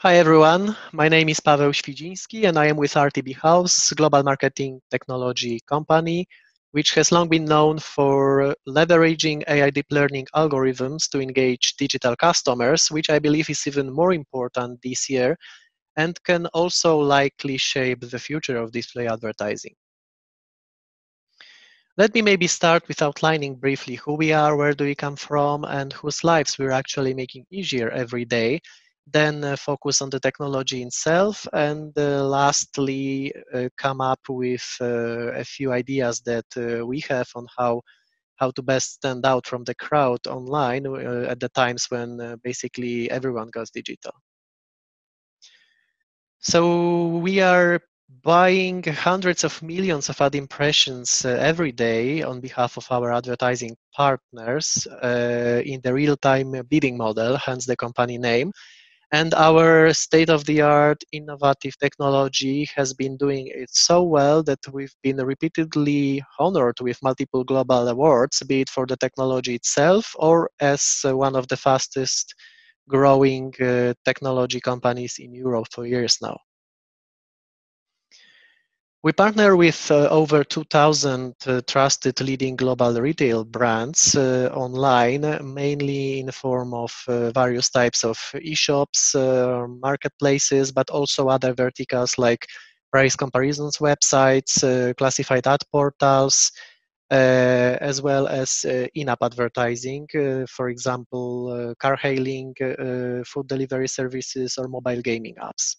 Hi everyone, my name is Paweł Świdziński and I am with RTB House, global marketing technology company, which has long been known for leveraging AI deep learning algorithms to engage digital customers, which I believe is even more important this year and can also likely shape the future of display advertising. Let me maybe start with outlining briefly who we are, where do we come from, and whose lives we're actually making easier every day. Then focus on the technology itself, and lastly, come up with a few ideas that we have on how to best stand out from the crowd online at the times when basically everyone goes digital. So we are buying hundreds of millions of ad impressions every day on behalf of our advertising partners in the real-time bidding model, hence the company name. And our state-of-the-art innovative technology has been doing it so well that we've been repeatedly honored with multiple global awards, be it for the technology itself or as one of the fastest growing technology companies in Europe for years now. We partner with over 2,000 trusted leading global retail brands online, mainly in the form of various types of e-shops, marketplaces, but also other verticals like price comparisons websites, classified ad portals, as well as in-app advertising, for example, car hailing, food delivery services, or mobile gaming apps.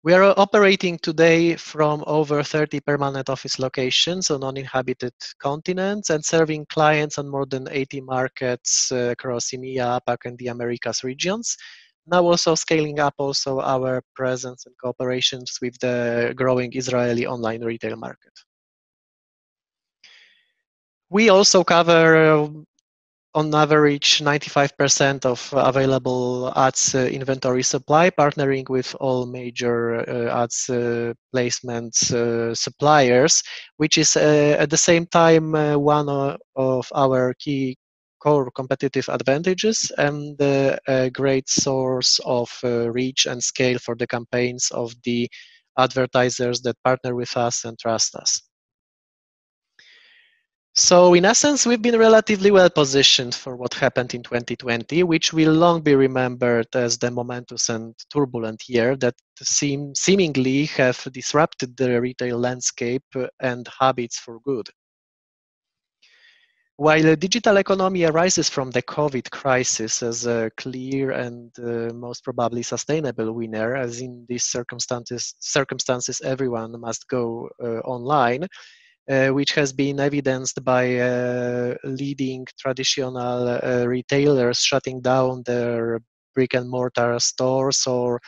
We are operating today from over 30 permanent office locations on uninhabited continents and serving clients on more than 80 markets across EMEA, APAC, and the Americas regions. Now also scaling up also our presence and cooperations with the growing Israeli online retail market. We also cover on average 95% of available ads inventory supply, partnering with all major ads placements suppliers, which is at the same time one of our key core competitive advantages and a great source of reach and scale for the campaigns of the advertisers that partner with us and trust us. So in essence, we've been relatively well positioned for what happened in 2020, which will long be remembered as the momentous and turbulent year that seemingly have disrupted the retail landscape and habits for good. While the digital economy arises from the COVID crisis as a clear and most probably sustainable winner, as in these circumstances everyone must go online, which has been evidenced by leading traditional retailers shutting down their brick and mortar stores or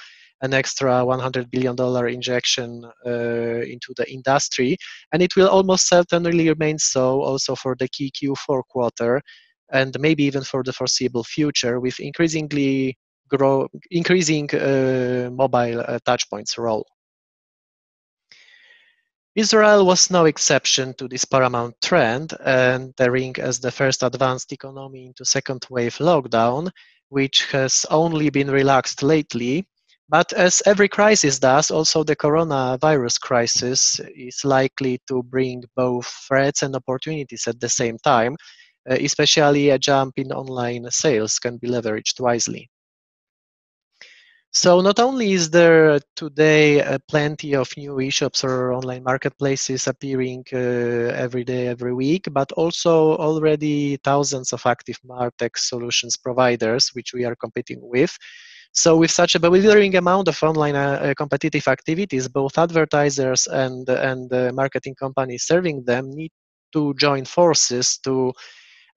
an extra $100 billion injection into the industry. And it will almost certainly remain so also for the key Q4 quarter and maybe even for the foreseeable future with increasing mobile touchpoints role. Israel was no exception to this paramount trend, entering as the first advanced economy into second wave lockdown, which has only been relaxed lately. But as every crisis does, also the coronavirus crisis is likely to bring both threats and opportunities at the same time, especially a jump in online sales can be leveraged wisely. So not only is there today plenty of new e-shops or online marketplaces appearing every day, every week, but also already thousands of active MarTech solutions providers, which we are competing with. So with such a bewildering amount of online competitive activities, both advertisers and marketing companies serving them need to join forces to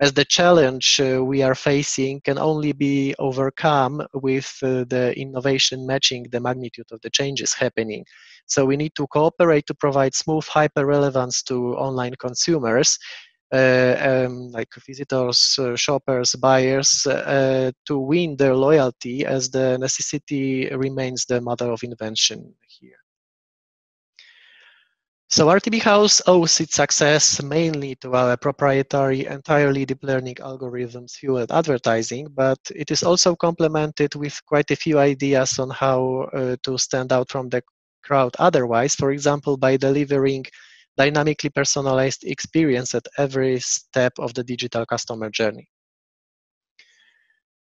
as the challenge we are facing can only be overcome with the innovation matching the magnitude of the changes happening. So we need to cooperate to provide smooth hyper-relevance to online consumers, like visitors, shoppers, buyers, to win their loyalty as the necessity remains the mother of invention here. So RTB House owes its success mainly to our proprietary, entirely deep learning algorithms fueled advertising, but it is also complemented with quite a few ideas on how to stand out from the crowd otherwise. For example, by delivering dynamically personalized experience at every step of the digital customer journey.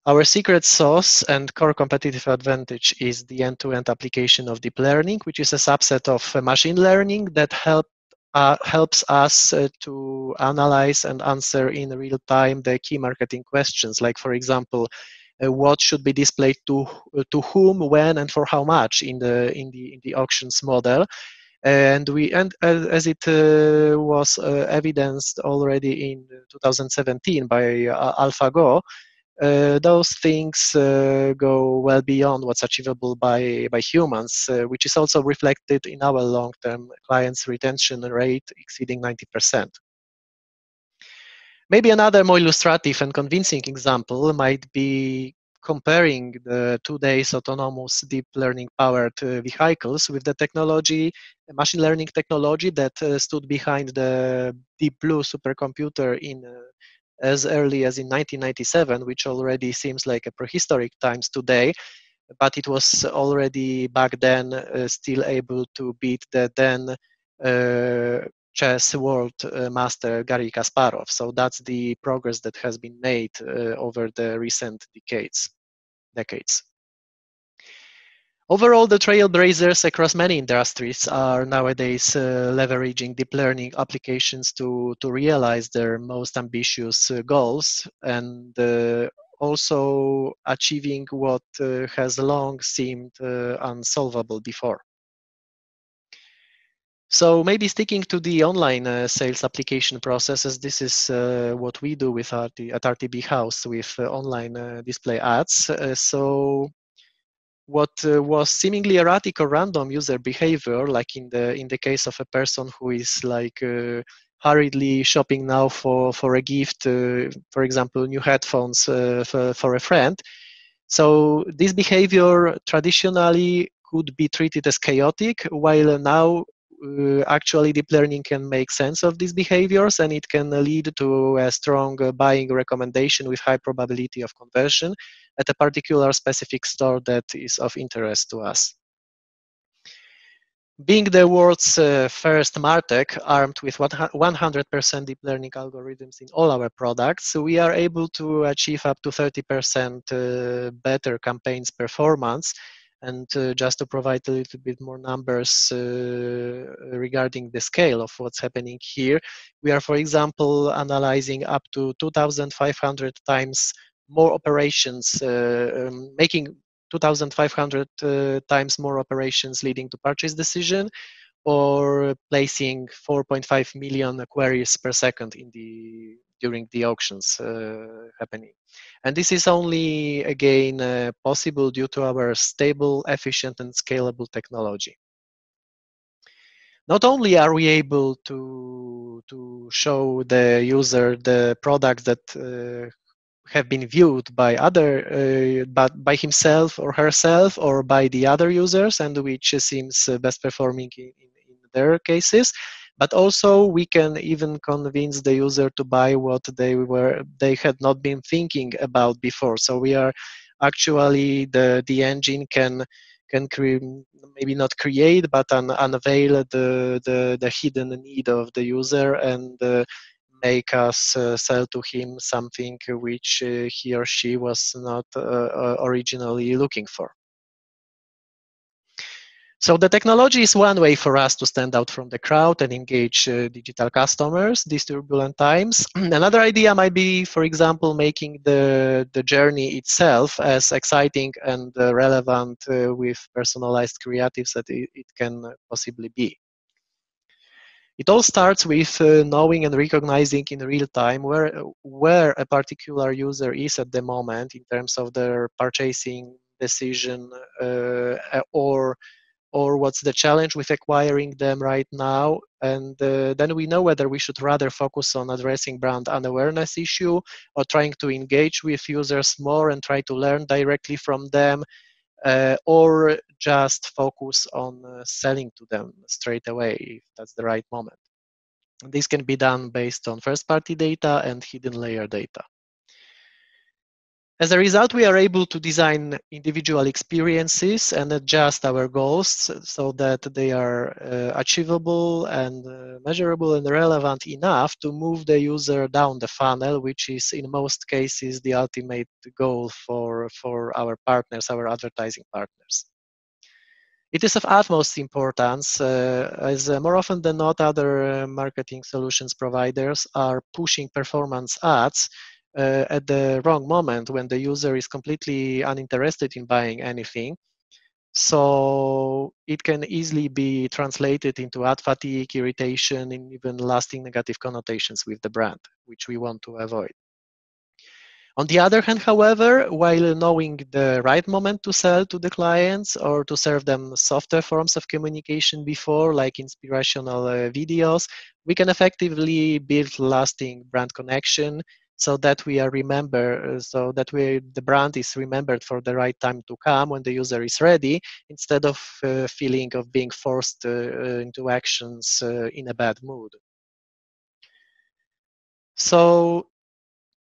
Our secret sauce and core competitive advantage is the end-to-end application of deep learning, which is a subset of machine learning that helps us to analyze and answer in real time the key marketing questions, like, for example, what should be displayed to whom, when, and for how much in the auctions model. And as it was evidenced already in 2017 by AlphaGo, those things go well beyond what's achievable by humans, which is also reflected in our long-term clients' retention rate exceeding 90%. Maybe another more illustrative and convincing example might be comparing the today's autonomous deep learning powered vehicles with the technology, machine learning technology that stood behind the Deep Blue supercomputer in as early as in 1997, which already seems like a prehistoric times today, but it was already back then still able to beat the then chess world master Garry Kasparov. So that's the progress that has been made over the recent decades. Overall, the trailblazers across many industries are nowadays leveraging deep learning applications to realize their most ambitious goals, and also achieving what has long seemed unsolvable before. So maybe sticking to the online sales application processes, this is what we do with at RTB House with online display ads. So what was seemingly erratic or random user behavior, like in the case of a person who is like hurriedly shopping now for a gift, for example, new headphones for a friend. So this behavior traditionally could be treated as chaotic, while now actually deep learning can make sense of these behaviors, and it can lead to a strong buying recommendation with high probability of conversion at a particular specific store that is of interest to us. Being the world's first MarTech armed with 100% deep learning algorithms in all our products, so we are able to achieve up to 30% better campaigns performance. And just to provide a little bit more numbers regarding the scale of what's happening here, we are, for example, analyzing up to 2,500 times more operations, making 2,500 times more operations leading to purchase decision, or placing 4.5 million queries per second during the auctions happening. And this is only, again, possible due to our stable, efficient, and scalable technology. Not only are we able to show the user the products that have been viewed by but by himself or herself or by the other users, and which seems best performing in their cases, but also we can even convince the user to buy what they had not been thinking about before. So we are actually the engine can maybe not create, but unveil the hidden need of the user, and make us sell to him something which he or she was not originally looking for. So the technology is one way for us to stand out from the crowd and engage digital customers these turbulent times. Another idea might be, for example, making the journey itself as exciting and relevant with personalized creatives that it can possibly be. It all starts with knowing and recognizing in real time where a particular user is at the moment in terms of their purchasing decision, or what's the challenge with acquiring them right now. And then we know whether we should rather focus on addressing brand unawareness issue, or trying to engage with users more and try to learn directly from them, or just focus on selling to them straight away if that's the right moment. This can be done based on first-party data and hidden layer data. As a result, we are able to design individual experiences and adjust our goals so that they are achievable and measurable and relevant enough to move the user down the funnel, which is in most cases the ultimate goal for our partners, our advertising partners. It is of utmost importance as more often than not other marketing solutions providers are pushing performance ads at the wrong moment when the user is completely uninterested in buying anything. So it can easily be translated into ad fatigue, irritation, and even lasting negative connotations with the brand, which we want to avoid. On the other hand, however, while knowing the right moment to sell to the clients or to serve them softer forms of communication before, like inspirational videos, we can effectively build lasting brand connection so that we are so that the brand is remembered for the right time to come when the user is ready, instead of feeling of being forced into actions in a bad mood. So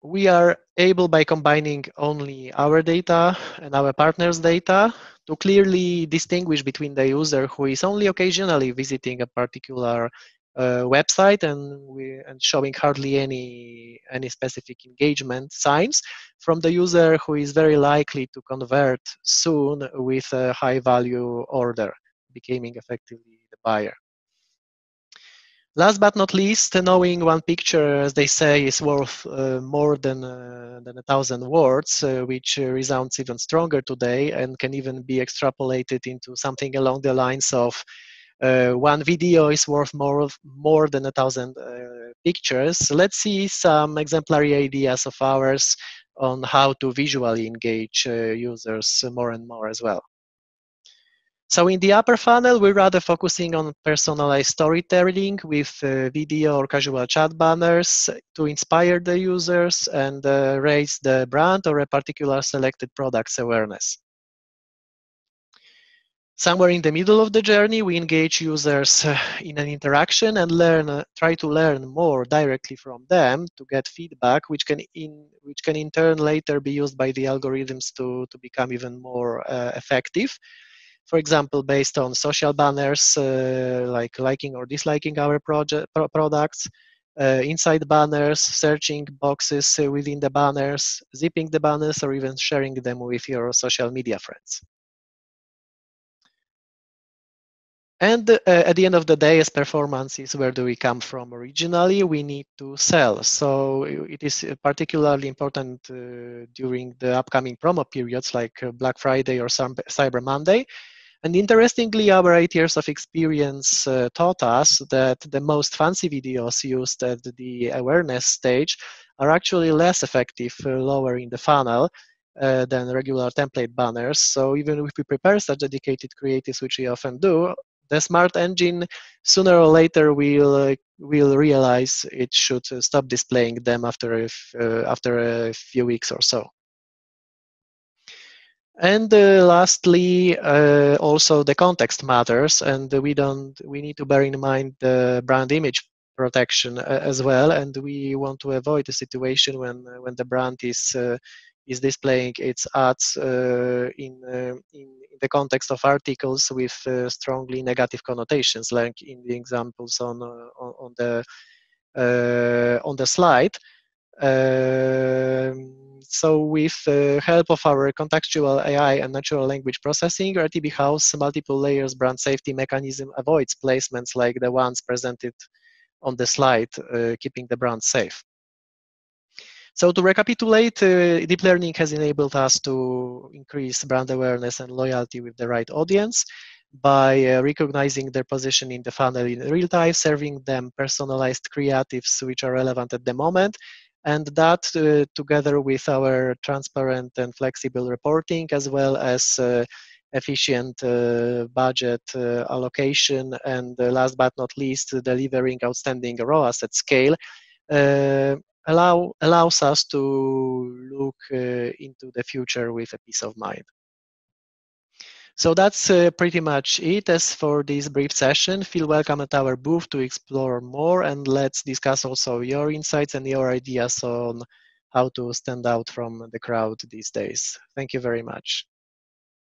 we are able, by combining only our data and our partners' data, to clearly distinguish between the user who is only occasionally visiting a particular website and showing hardly any specific engagement signs, from the user who is very likely to convert soon with a high value order, becoming effectively the buyer. Last but not least, knowing one picture, as they say, is worth more than 1,000 words, which resounds even stronger today and can even be extrapolated into something along the lines of one video is worth more than 1,000 pictures. Let's see some exemplary ideas of ours on how to visually engage users more and more as well. So in the upper funnel, we're rather focusing on personalized storytelling with video or casual chat banners to inspire the users and raise the brand or a particular selected product's awareness. Somewhere in the middle of the journey, we engage users in an interaction and try to learn more directly from them to get feedback, which can in turn later be used by the algorithms to become even more effective. For example, based on social banners, like liking or disliking our products, inside banners, searching boxes within the banners, zipping the banners, or even sharing them with your social media friends. And at the end of the day, as performance is where do we come from originally, we need to sell. So it is particularly important during the upcoming promo periods like Black Friday or Cyber Monday. And interestingly, our 8 years of experience taught us that the most fancy videos used at the awareness stage are actually less effective lower in the funnel than regular template banners. So even if we prepare such dedicated creatives, which we often do, the smart engine sooner or later will realize it should stop displaying them after a few weeks or so. And lastly, also the context matters, and we need to bear in mind the brand image protection as well. And we want to avoid a situation when the brand is displaying its ads in the context of articles with strongly negative connotations, like in the examples on the slide. So with the help of our contextual AI and natural language processing, RTB House multiple layers brand safety mechanism avoids placements like the ones presented on the slide, keeping the brand safe. So to recapitulate, deep learning has enabled us to increase brand awareness and loyalty with the right audience by recognizing their position in the funnel in real time, serving them personalized creatives which are relevant at the moment. And that together with our transparent and flexible reporting, as well as efficient budget allocation, and last but not least, delivering outstanding ROAS at scale, uh, allows us to look into the future with a peace of mind. So that's pretty much it as for this brief session. Feel welcome at our booth to explore more, and let's discuss also your insights and your ideas on how to stand out from the crowd these days. Thank you very much.